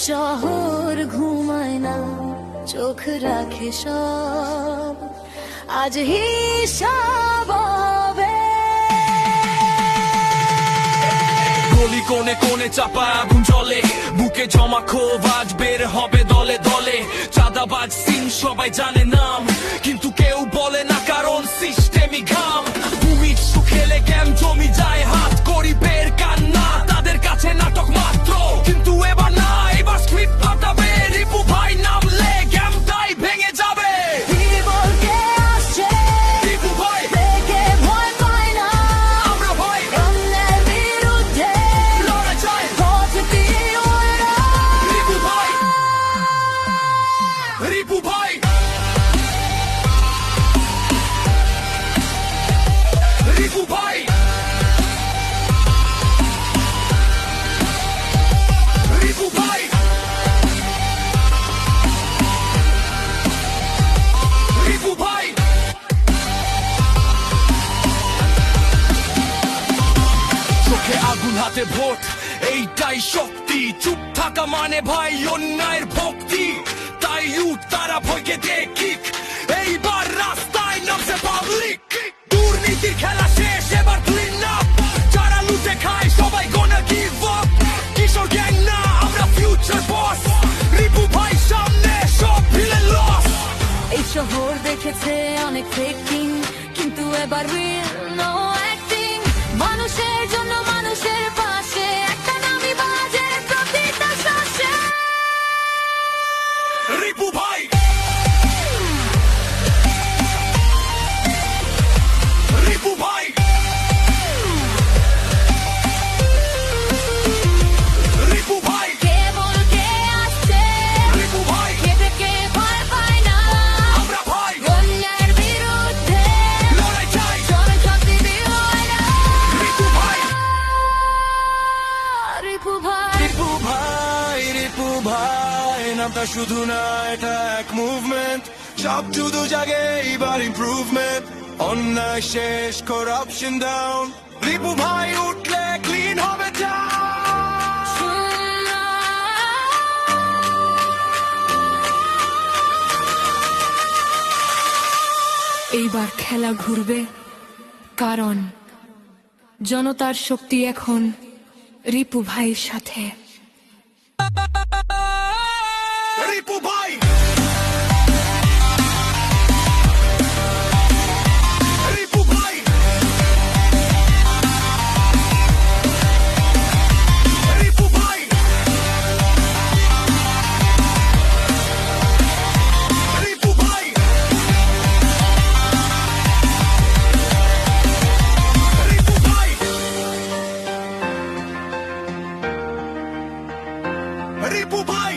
শহর ঘুমায় না, চোখ রাখে সব, আজ হিসাব হবে। গলি কোণে কোণে চাপা আগুন জ্বলে, বুকে জমা ক্ষোভ আজ বের হবে দলে দলে। চাঁদাবাজ সিং সবাই জানে নাম, কিন্তু কেউ বলে না কারণ সিস্টেমই ঘাম। ভূমি শুখেলে জ্ঞান জমি যায়, হাত করি বের কান্না তাদের কাছে নাটক মাত্র। কিন্তু এবার না, এবার স্ক্রিপ্ট পাঠাবে, রিপু ভাই নামলে জ্ঞানটাই ভেঙে যাবে। বলকে আসছে রিপু ভাই, দেখে ভয় পায় না, আমরা ভাই অন্যের বিরুদ্ধে লড়ে চাই। পথ দিয়ে ওরা। রিপু ভাই, রিপু ভাই, রিপু ভাই, রিপু ভাই, রিপু ভাই। চোখে আগুন হাতে ভোট, এইটাই শক্তি। চুপ থাকা মানে ভাই অন্যায়ের ভক্তি। তাই ইউথ তারা ভয়কে দেখি, এইবার রাস্তায় নামছে পাবলিক। দুর্নীতির খেলা শেষ, এবার ক্লিন আপ। যারা লুটে খায় সবাই গোনা গিভ আপ। কিশোর গ্যাং না, আমরা ফিউচার বস। রিপু ভাই সামনে, সব ভিলেন লস। এই শহর দেখেছে অনেক ফেকিং, কিন্তু এবার রিয়েল নো অ্যাক্টিং। মানুষের জন্য মানুষের পাশে, একটা নামি বাজের প্রতিটা শ্বাসে। রিপু ভাই, রিপু ভাই, রিপু ভাই, কে বলকে আসছে রিপু ভাই, কে থেকে ভয় পায় না, আমরা ভাই অন্যের বিরুদ্ধে লড়াই চাই। চরণ শক্তি দিয়ে ওরা। রিপু ভাই, রিপু ভাই, রিপু ভাই, রিপু ভাই, নামটা শুধু না, এটা এক মুভমেন্ট। সব শুধু জাগে এবার ইমপ্রুভমেন্ট। অন্যায় শেষ, করাপশন ডাউন। রিপু ভাই উঠলে ক্লিন হবে এইবার খেলা ঘুরবে, কারণ জনতার শক্তি এখন রিপু ভাইয়ের সাথে। রিপু ভাই, রিপু ভাই, রিপু ভাই, রিপু ভাই, রিপু ভাই, রিপু ভাই।